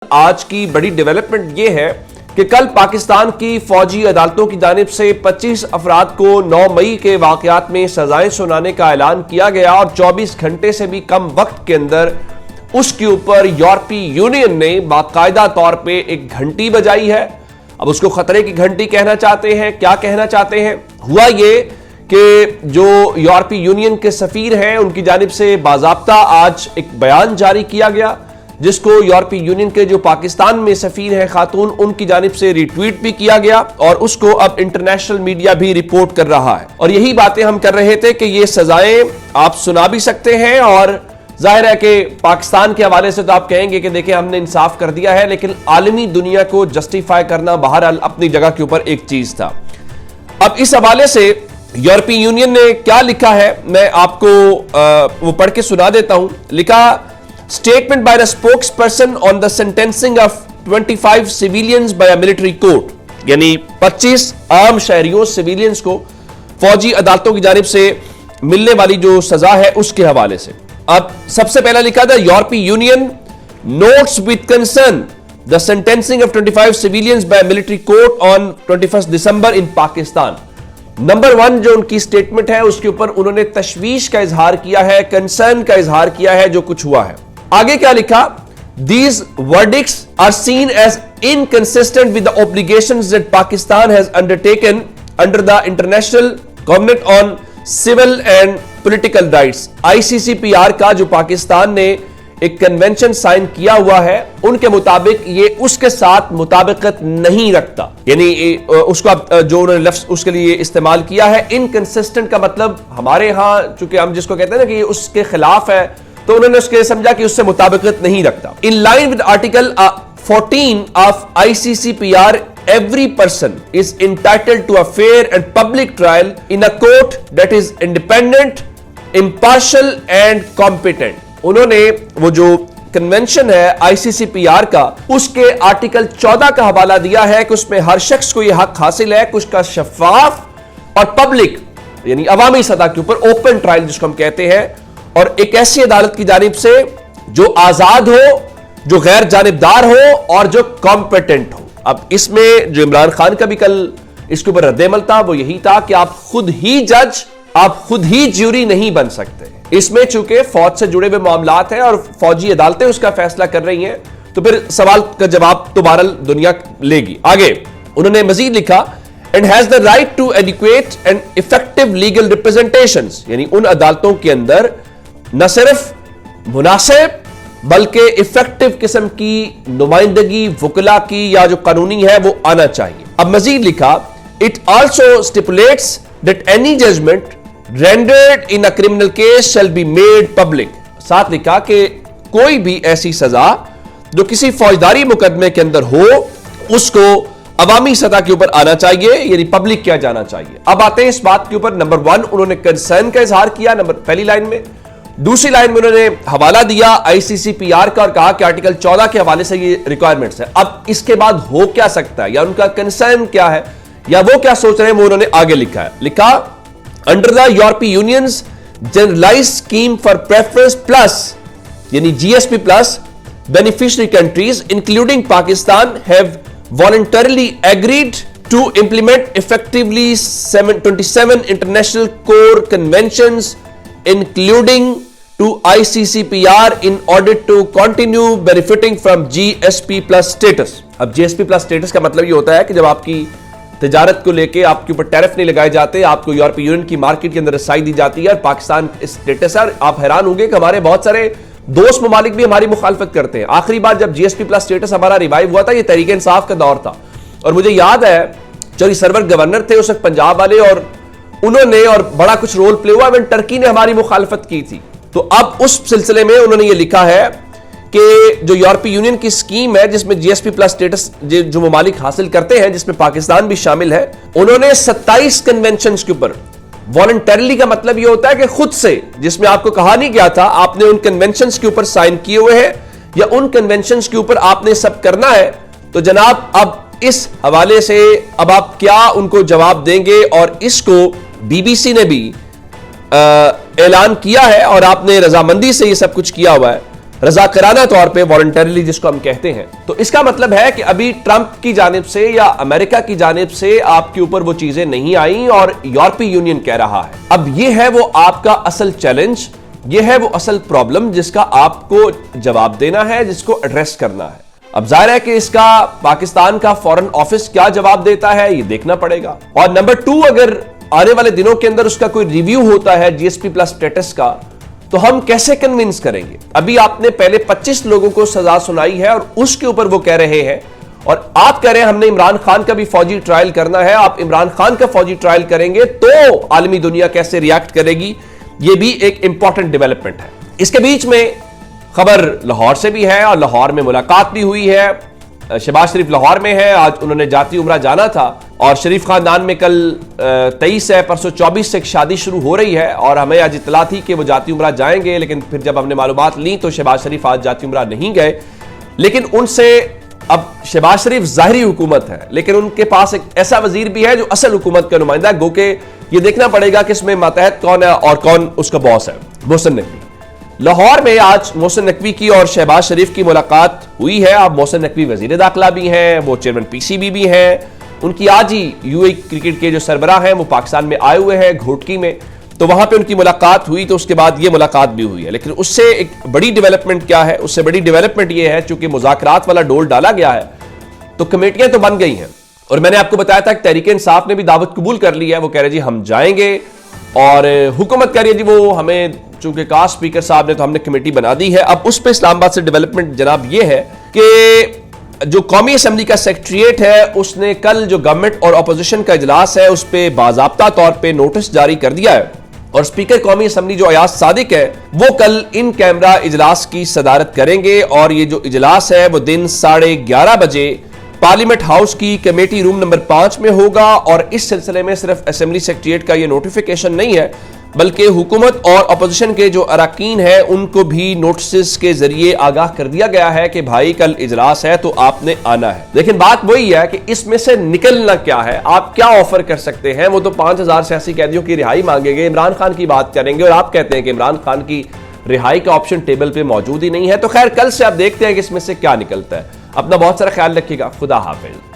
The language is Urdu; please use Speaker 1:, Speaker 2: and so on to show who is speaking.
Speaker 1: آج کی بڑی ڈیولپمنٹ یہ ہے کہ کل پاکستان کی فوجی عدالتوں کی جانب سے 25 افراد کو 9 مئی کے واقعات میں سزائیں سنانے کا اعلان کیا گیا اور 24 گھنٹے سے بھی کم وقت کے اندر اس کے اوپر یورپی یونین نے باقاعدہ طور پہ ایک گھنٹی بجائی ہے۔ اب اس کو خطرے کی گھنٹی کہنا چاہتے ہیں، کیا کہنا چاہتے ہیں؟ ہوا یہ کہ جو یورپی یونین کے سفیر ہیں ان کی جانب سے باضابطہ آج ایک بیان جاری کیا گیا، جس کو یورپی یونین کے جو پاکستان میں سفیر ہیں خاتون، ان کی جانب سے ری ٹویٹ بھی کیا گیا اور اس کو اب انٹرنیشنل میڈیا بھی رپورٹ کر رہا ہے۔ اور یہی باتیں ہم کر رہے تھے کہ یہ سزائیں آپ سنا بھی سکتے ہیں، اور ظاہر ہے کہ پاکستان کے حوالے سے تو آپ کہیں گے کہ دیکھیں ہم نے انصاف کر دیا ہے، لیکن عالمی دنیا کو جسٹیفائی کرنا بہرحال اپنی جگہ کے اوپر ایک چیز تھا۔ اب اس حوالے سے یورپی یونین نے کیا لکھا ہے میں آپ کو وہ پڑھ کے سنا دیتا ہوں۔ لکھا، Statement by the spokesperson on the sentencing of 25 civilians by a military court، یعنی 25 عام شہریوں سیویلینز کو فوجی عدالتوں کی جانب سے ملنے والی جو سزا ہے اس کے حوالے سے۔ اب سب سے پہلا لکھا تھا، یورپی union notes with concern the sentencing of 25 civilians by a military court on 21 December in Pakistan۔ Number 1 جو ان کی سٹیٹمنٹ ہے اس کے اوپر انہوں نے تشویش کا اظہار کیا ہے، کنسرن کا اظہار کیا ہے جو کچھ ہوا ہے۔ آگے کیا لکھا، These verdicts are seen as inconsistent with the obligations that Pakistan has undertaken under the International Covenant on Civil and Political Rights۔ ICCPR کا جو پاکستان نے ایک کنونشن سائن کیا ہوا ہے، ان کے مطابق یہ اس کے ساتھ مطابقت نہیں رکھتا، یعنی اس کو جو انہوں نے لفظ اس کے لیے استعمال کیا ہے انکنسسٹنٹ کا مطلب ہمارے ہاں چونکہ ہم جس کو کہتے ہیں نا کہ یہ اس کے خلاف ہے، تو انہوں نے اس کے سمجھا کہ اس سے مطابقت نہیں رکھتا۔ In line with Article 14 of ICCPR, every person is entitled to a fair and public trial in a court that is independent, impartial and competent۔ انہوں نے وہ جو کنونشن ہے ICCPR کا، اس کے آرٹیکل 14 کا حوالہ دیا ہے کہ اس میں ہر شخص کو یہ حق حاصل ہے کہ اس کا شفاف اور پبلک یعنی عوامی سطح کے اوپر اوپن ٹرائل جس کو ہم کہتے ہیں، اور ایک ایسی عدالت کی جانب سے جو آزاد ہو، جو غیر جانبدار ہو اور جو کمپیٹنٹ ہو۔ اب اس میں جو عمران خان کا بھی کل اس کے اوپر رد عمل تھا وہ یہی تھا کہ آپ خود ہی جج، آپ خود ہی جیوری نہیں بن سکتے۔ اس میں چونکہ فوج سے جڑے ہوئے معاملات ہیں اور فوجی عدالتیں اس کا فیصلہ کر رہی ہیں، تو پھر سوال کا جواب تو بہرحال دنیا لے گی۔ آگے انہوں نے مزید لکھا، and has the right to adequate and effective legal representations، یعنی ان عدالتوں کے اندر نہ صرف مناسب بلکہ افیکٹو قسم کی نمائندگی وکلا کی یا جو قانونی ہے وہ آنا چاہیے۔ اب مزید لکھا، it also stipulates that any judgment rendered in a criminal case shall be made public۔ ساتھ لکھا کہ کوئی بھی ایسی سزا جو کسی فوجداری مقدمے کے اندر ہو اس کو عوامی سطح کے اوپر آنا چاہیے، یعنی پبلک کیا جانا چاہیے۔ اب آتے ہیں اس بات کے اوپر، نمبر 1 انہوں نے کنسرن کا اظہار کیا پہلی لائن میں، دوسری لائن میں انہوں نے حوالہ دیا ICCPR کا اور کہا کہ آرٹیکل 14 کے حوالے سے یہ ریکوائرمنٹس ہے۔ اب اس کے بعد ہو کیا سکتا ہے یا ان کا کنسرن کیا ہے یا وہ کیا سوچ رہے ہیں وہ انہوں نے آگے لکھا ہے۔ لکھا، under the European unions generalized scheme for preference plus, یعنی GSP plus beneficiary countries including Pakistan have voluntarily agreed to implement effectively 27 international core conventions including to ICCPR in order to continue benefiting from GSP plus status۔ اب GSP plus status کا مطلب یہ ہوتا ہے کہ جب آپ کی تجارت کو لے کے آپ کے اوپر ٹیرف نہیں لگائے جاتے، آپ کو یورپی یونین کی مارکیٹ کے اندر رسائی دی جاتی ہے، اور پاکستان اسٹیٹس ہے۔ آپ حیران ہوں گے کہ ہمارے بہت سارے دوست ممالک بھی ہماری مخالفت کرتے ہیں۔ آخری بار جب GSP plus status ہمارا ریوائیو ہوا تھا، یہ تحریک انصاف کا دور تھا، اور مجھے یاد ہے چوری سرور گورنر تھے اس وقت پنجاب والے، اور انہوں نے اور بڑا کچھ رول پلے ہوا، ایون ٹرکی نے ہماری مخالفت کی تھی۔ تو اب اس سلسلے میں انہوں نے یہ لکھا ہے کہ جو یورپی یونین کی سکیم ہے جس میں GSP plus status جو ممالک حاصل کرتے ہیں جس میں پاکستان بھی شامل ہے، انہوں نے 27 کنونشنز کے اوپر والنٹرلی کا مطلب یہ ہوتا ہے کہ خود سے، جس میں آپ کو کہا نہیں گیا تھا آپ نے ان کنونشنز کے اوپر سائن کیے ہوئے ہیں یا ان کنونشنز کے اوپر آپ نے سب کرنا ہے۔ تو جناب اب اس حوالے سے اب آپ کیا ان کو جواب دیں گے؟ اور اس کو BBC نے بھی اعلان کیا ہے اور آپ نے رضامندی سے یہ سب کچھ کیا ہوا ہے۔ رضاکارانہ طور پہ والنٹریلی جس کو ہم کہتے ہیں. تو اس کا مطلب ہے کہ ابھی ٹرمپ کی جانب سے یا امریکہ کی جانب سے آپ کے اوپر وہ چیزیں نہیں آئیں اور یورپی یونین کہہ رہا ہے. اب یہ ہے وہ آپ کا اصل چیلنج، یہ ہے وہ اصل پرابلم جس کا آپ کو جواب دینا ہے، جس کو ایڈریس کرنا ہے. اب ظاہر ہے کہ اس کا پاکستان کا فورن آفس کیا جواب دیتا ہے یہ دیکھنا پڑے گا. اور نمبر 2، اگر آنے والے دنوں کے اندر اس کا کوئی ریویو ہوتا ہے جی ایس پی پلس اسٹیٹس کا، تو ہم کیسے کنونس کریں گے؟ ابھی آپ نے پہلے 25 لوگوں کو سزا سنائی ہے اور اس کے اوپر وہ کہہ رہے ہیں، اور آپ کہہ رہے ہیں ہم نے عمران خان کا بھی فوجی ٹرائل کرنا ہے. آپ عمران خان کا فوجی ٹرائل کریں گے تو عالمی دنیا کیسے ریاکٹ کرے گی؟ یہ بھی ایک امپورٹنٹ ڈیولپمنٹ ہے. اس کے بیچ میں خبر لاہور سے بھی ہے، اور لاہور میں ملاقات بھی ہوئی ہے. شہباز شریف لاہور میں ہے، آج انہوں نے جاتی عمرہ جانا تھا، اور شریف خاندان میں کل 23 ہے، پرسوں 24 سے ایک شادی شروع ہو رہی ہے، اور ہمیں آج اطلاع تھی کہ وہ جاتی عمرہ جائیں گے، لیکن پھر جب ہم نے معلومات لی تو شہباز شریف آج جاتی عمرہ نہیں گئے. لیکن ان سے اب شہباز شریف ظاہری حکومت ہے، لیکن ان کے پاس ایک ایسا وزیر بھی ہے جو اصل حکومت کا نمائندہ ہے، گو کہ یہ دیکھنا پڑے گا کہ اس میں ماتحت کون ہے اور کون اس کا باس ہے. محسن نقوی لاہور میں آج محسن نقوی کی اور شہباز شریف کی ملاقات ہوئی ہے. اب محسن نقوی وزیر داخلہ بھی ہیں، وہ چیئرمین پی سی بی بھی ہیں. ان کی آج ہی یو اے کرکٹ کے جو سربراہ ہیں وہ پاکستان میں آئے ہوئے ہیں گھوٹکی میں، تو وہاں پہ ان کی ملاقات ہوئی. تو اس کے بعد یہ ملاقات بھی ہوئی ہے. لیکن اس سے ایک بڑی ڈیولپمنٹ کیا ہے؟ اس سے بڑی ڈیولپمنٹ یہ ہے چونکہ مذاکرات والا ڈول ڈالا گیا ہے تو کمیٹیاں تو بن گئی ہیں، اور میں نے آپ کو بتایا تھا کہ تحریک انصاف نے بھی دعوت قبول کر لی ہے. وہ کہہ رہے جی ہم جائیں گے، اور حکومت کہہ رہی ہے جی وہ ہمیں چونکہ کاسٹ اسپیکر صاحب نے تو ہم نے کمیٹی بنا دی ہے. اب اس پہ اسلام آباد سے ڈیولپمنٹ جناب یہ ہے کہ جو قومی اسمبلی کا سیکریٹریٹ ہے اس نے کل جو گورنمنٹ اور اپوزیشن کا اجلاس ہے اس پہ باضابطہ طور پہ نوٹس جاری کر دیا ہے، اور اسپیکر قومی اسمبلی جو ایاز صادق ہے وہ کل ان کیمرہ اجلاس کی صدارت کریں گے. اور یہ جو اجلاس ہے وہ دن 11:30 بجے پارلیمنٹ ہاؤس کی کمیٹی روم نمبر 5 میں ہوگا. اور اس سلسلے میں صرف اسمبلی سیکریٹریٹ کا یہ نوٹیفیکیشن نہیں ہے بلکہ حکومت اور اپوزیشن کے جو اراکین ہیں ان کو بھی نوٹسز کے ذریعے آگاہ کر دیا گیا ہے کہ بھائی کل اجلاس ہے تو آپ نے آنا ہے. لیکن بات وہی ہے کہ اس میں سے نکلنا کیا ہے، آپ کیا آفر کر سکتے ہیں؟ وہ تو 5000 سیاسی قیدیوں کی رہائی مانگیں گے، عمران خان کی بات کریں گے، اور آپ کہتے ہیں کہ عمران خان کی رہائی کا آپشن ٹیبل پہ موجود ہی نہیں ہے. تو خیر کل سے آپ دیکھتے ہیں کہ اس میں سے کیا نکلتا ہے. اپنا بہت سارا خیال رکھیے گا. خدا حافظ.